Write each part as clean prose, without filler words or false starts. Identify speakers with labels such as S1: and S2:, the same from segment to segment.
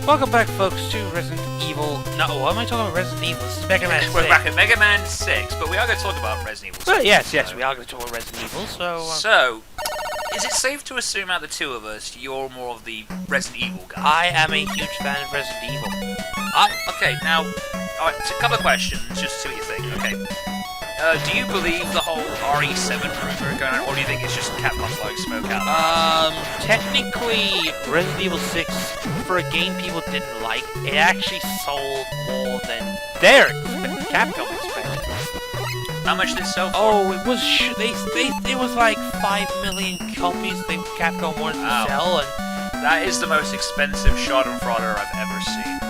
S1: Welcome back, folks, to Resident Evil. No, why am I talking about Resident Evil? This is Megaman 6.
S2: We're back at Megaman 6, but we are going to talk about Resident Evil 6.
S1: Well, yes, we are going to talk about Resident Evil, so...
S2: So, is it safe to assume out of the two of us, you're more of the Resident Evil guy?
S1: I am a huge fan of Resident Evil.
S2: Okay, now, alright, so a couple of questions, just to see what you think. Okay. Do you believe the whole RE7 rumor going on, or do you think it's just Capcom's like smoke out?
S1: Technically, Resident Evil 6, for a game people didn't like, it actually sold more than Capcom expected.
S2: How much did it sell for?
S1: Oh, it was it was like 5 million copies that Capcom wanted to sell, and
S2: that is the most expensive Schadenfreude I've ever seen.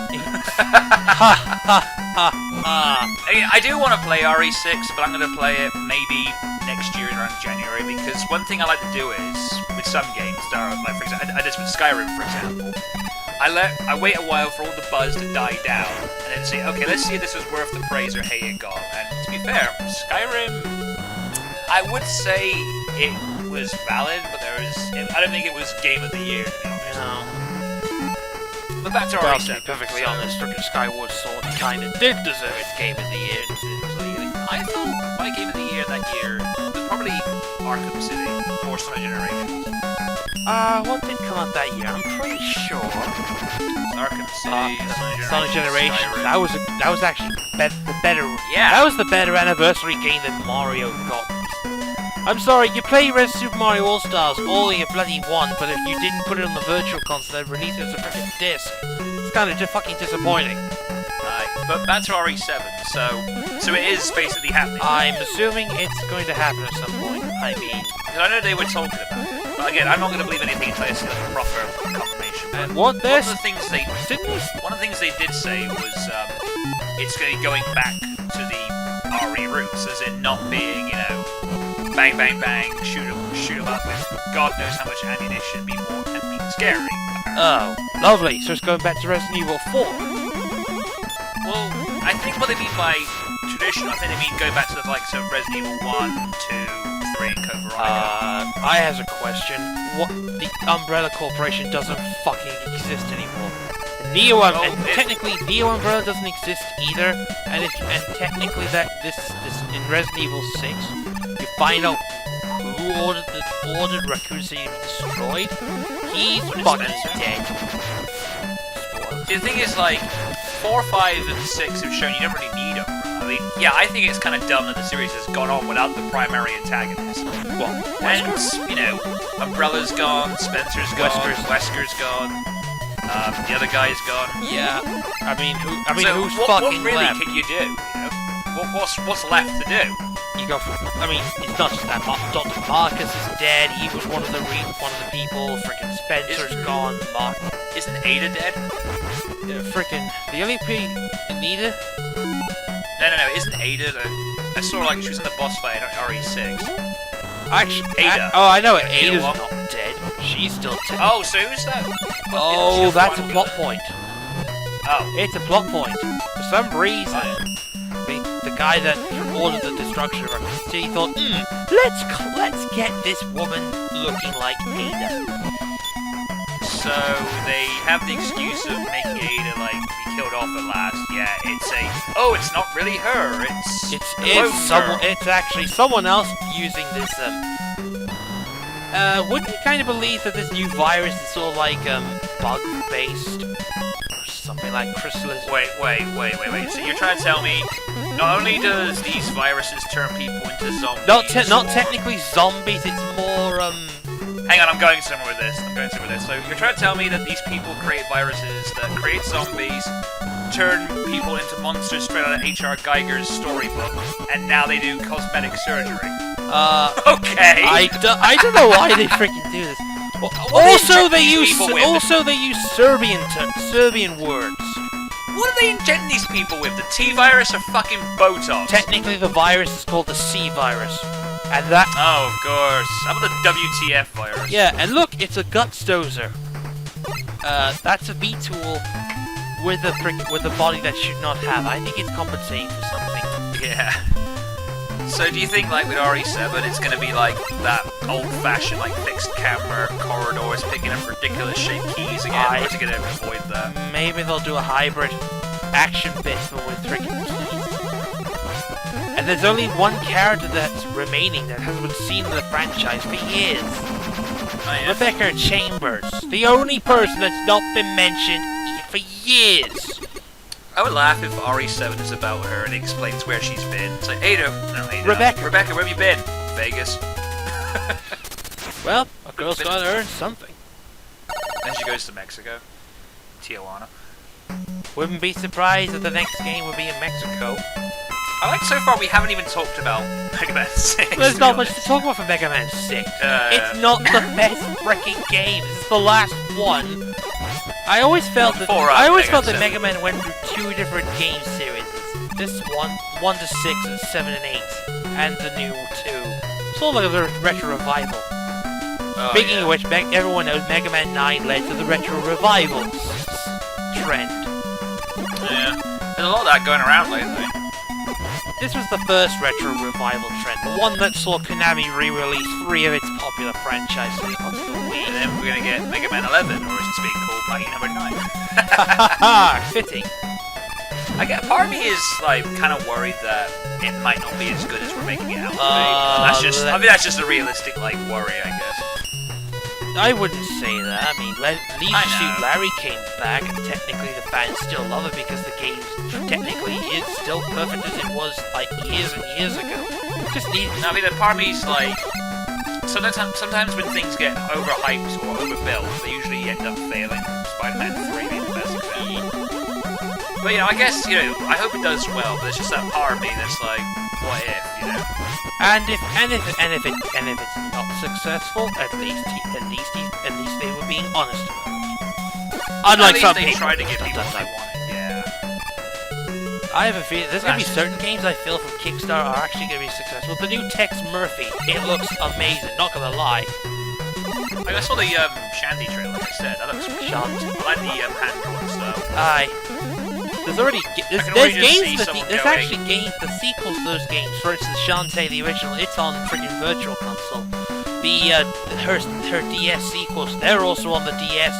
S2: I do want to play RE6, but I'm going to play it maybe next year around January, because one thing I like to do is, with some games, like for example, I did with Skyrim, for example, I wait a while for all the buzz to die down, and then say, okay, let's see if this was worth the praise or hate it got. And to be fair, Skyrim, I would say it was valid, but I don't think it was Game of the Year, to be honest.
S1: No.
S2: But back to
S1: Well,
S2: RE7.
S1: to be perfectly honest, frickin' Skyward Sword kind of did deserve its Game of the Year.
S2: I thought my Game of the Year that year was probably Arkham City or Sonic Generations.
S1: What did come out that year? I'm pretty sure.
S2: Arkham City,
S1: Sonic Generations. That was actually the better.
S2: Yeah.
S1: That was the better anniversary game that Mario got. I'm sorry, you play Super Mario All Stars all you bloody want, but if you didn't put it on the Virtual Console and release it as a freaking disc, it's kind of just fucking disappointing.
S2: But back to RE7, so it is basically happening.
S1: I'm assuming it's going to happen at some point. I mean,
S2: I know they were talking about it, but again, I'm not going to believe anything until I see like a proper confirmation.
S1: and
S2: one of the things they did say was it's going to be going back to the RE roots, as in not being, bang, bang, bang, shoot 'em up with God knows how much ammunition, be scary.
S1: Oh, lovely. So it's going back to Resident Evil 4.
S2: Well, I think what they mean by traditional, I think they mean go back to the likes of Resident Evil 1, 2, 3, and Code Veronica.
S1: I have a question. What, the Umbrella Corporation doesn't fucking exist anymore. Technically, Neo Umbrella doesn't exist either, and technically that this in Resident Evil 6, you find out who ordered Raccoon City to be destroyed. He's fucking dead.
S2: The thing is, like, 4, 5, and 6 have shown you don't really need them. I mean, yeah, I think it's kind of dumb that the series has gone on without the primary antagonist.
S1: Well,
S2: and, Umbrella's gone, Spencer's gone, Wesker's gone, the other guy's gone.
S1: Yeah. I mean,
S2: so
S1: who's
S2: what
S1: fucking
S2: really
S1: left?
S2: can you do? What's left to do?
S1: You go for, it's not just that. Dr. Marcus is dead. He was one of the people. Frickin' Spencer's gone.
S2: Isn't Ada dead?
S1: Frickin' the only Anita?
S2: No. Isn't Ada? I saw like she was in the boss fight on RE6.
S1: Actually,
S2: Ada.
S1: I know it.
S2: Ada
S1: Ada's
S2: what?
S1: not dead. She's still dead.
S2: Oh, so who's that?
S1: Oh, that's a plot point.
S2: Oh,
S1: It's a plot point. For some reason, the guy that ordered the destruction of Raccoon City thought, let's get this woman looking like Ada.
S2: so they have the excuse of making Ada like be killed off at last. Yeah, it's not really her.
S1: It's actually someone else using this. Wouldn't you kind of believe that this new virus is sort of like bug-based, or something like chrysalis?
S2: Wait. So you're trying to tell me not only does these viruses turn people into zombies?
S1: Not technically zombies. It's more
S2: Hang on, I'm going somewhere with this. So you're trying to tell me that these people create viruses that create zombies, turn people into monsters straight out of H.R. Geiger's storybook, and now they do cosmetic surgery? Okay.
S1: I don't know why they freaking do this. They use Serbian words.
S2: What do they inject these people with? The T virus or fucking Botox?
S1: Technically, the virus is called the C virus, and that.
S2: Oh, of course. How about the WTF virus?
S1: Yeah, and look, it's a Gutstozer. That's a B-tool with a body that should not have. I think it's compensating for something.
S2: Yeah. So do you think, like, with RE7, it's gonna be like that old-fashioned, like, fixed camera corridors picking up ridiculous shaped keys again, or is it gonna avoid that?
S1: Maybe they'll do a hybrid action bit but with freaking keys. And there's only one character that's remaining that hasn't been seen in the franchise for years.
S2: Oh, yeah?
S1: Rebecca Chambers, the only person that's not been mentioned for years.
S2: I would laugh if RE7 is about her and it explains where she's been. It's like, Ada, no, Ada.
S1: Rebecca,
S2: where have you been? Vegas.
S1: Well, a girl's gotta earn something.
S2: Then she goes to Mexico. Tijuana.
S1: Wouldn't be surprised if the next game would be in Mexico.
S2: I like so far we haven't even talked about Mega Man 6.
S1: There's not much to talk about for Mega Man 6. It's not the best freaking game. This is the last one. I always felt that Mega Man went through two different game series. This one, 1 to 6, and 7 and 8, and the new 2. Sort of like a retro revival. Speaking of which, everyone knows Mega Man 9 led to the retro revival trend.
S2: Yeah, there's a lot of that going around lately.
S1: This was the first retro revival trend, the one that saw Konami re-release 3 of its popular franchises onto the Wii.
S2: And then we're gonna get Mega Man 11, or as it's being called, Mighty Number 9.
S1: Haha, fitting.
S2: Part of me is like kind of worried that it might not be as good as we're making it out to be. That's just a realistic like worry, I guess.
S1: I wouldn't say that. I mean, Leisure Suit Larry came back, and technically the fans still love it because the game technically is still perfect as it was like years and years ago. Just need.
S2: I mean, part of me's like sometimes when things get overhyped or overbuilt, they usually end up failing. Spider-Man 3 being the best example. But you know, I guess I hope it does well. But it's just that part of me that's like, what if,
S1: And if it's not successful, at least they were being honest about it. Unlike some people,
S2: they try to give people what they wanted. Yeah.
S1: I have a feeling there's gonna be certain games I feel from Kickstarter are actually gonna be successful. The new Tex Murphy, it looks amazing. Not gonna lie.
S2: I saw the Shanty trailer. Like I said, that looks
S1: Shanty.
S2: I like the hand-drawn style.
S1: Aye. There's actually games, the sequels to those games. For instance, Shantae, the original, it's on freaking Virtual Console. Her DS sequels, they're also on the DS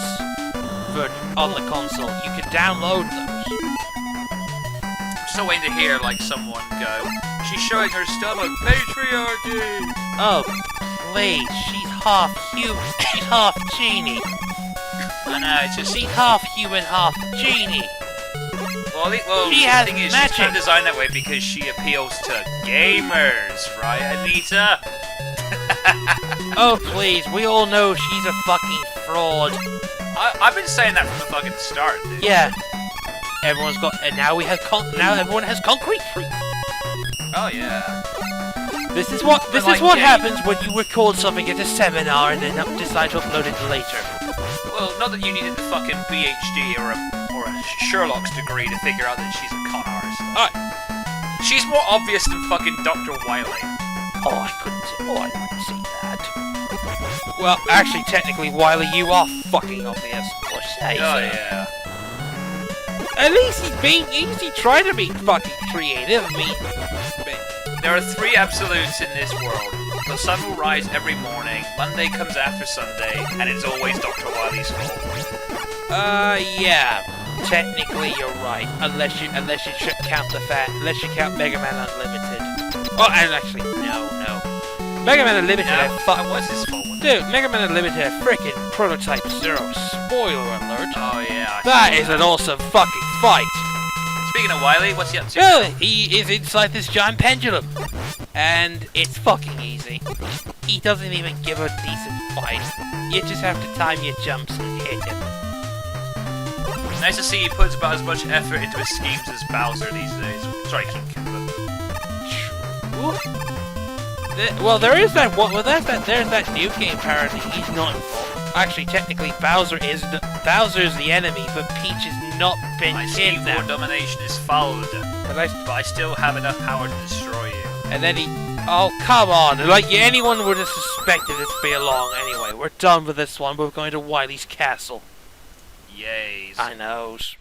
S1: on the console. You can download those.
S2: I'm still waiting to hear like someone go, she's showing her stomach, patriarchy!
S1: Oh, please, she's half human, she's half genie.
S2: I know, it's just...
S1: She's half human, half genie.
S2: Well,
S1: she
S2: the thing is, she's kind of designed that way because she appeals to gamers, right, Anita?
S1: Oh, please, we all know she's a fucking fraud.
S2: I've been saying that from the fucking start, dude.
S1: Yeah. Everyone's got... And now everyone has concrete proof.
S2: Oh, yeah.
S1: This is what happens when you record something at a seminar and then decide to upload it later.
S2: Well, not that you needed a fucking PhD or a Sherlock's degree to figure out that she's a con artist. She's more obvious than fucking Dr. Wily.
S1: I wouldn't say that. Well, actually, technically, Wily, you are fucking obvious.
S2: Yeah.
S1: At least he tried to be fucking creative. I mean,
S2: there are 3 absolutes in this world. The sun will rise every morning, Monday comes after Sunday, and it's always Dr. Wily's fault.
S1: Yeah. Technically, you're right. Unless you count Mega Man Unlimited. Oh, and actually, no. Mega Man Unlimited.
S2: What's his fault?
S1: Dude, Mega Man Unlimited had frickin' Prototype Zero. Spoiler alert.
S2: Oh yeah.
S1: That is an awesome fucking fight.
S2: Speaking of Wily, what's he up to?
S1: Well, he is inside this giant pendulum, and it's fucking easy. He doesn't even give a decent fight. You just have to time your jumps and hit him.
S2: Nice to see he puts about as much effort into his schemes as Bowser these days. Sorry, King Koopa.
S1: Well, there's that new game apparently he's not involved. Actually, technically, Bowser's the enemy, but Peach has not been
S2: My
S1: kidnapped.
S2: skateboard domination is fouled, but I still have enough power to destroy you.
S1: And then oh, come on. Like, anyone would have suspected this to be along. Anyway, we're done with this one. We're going to Wily's castle.
S2: Yays.
S1: I knows.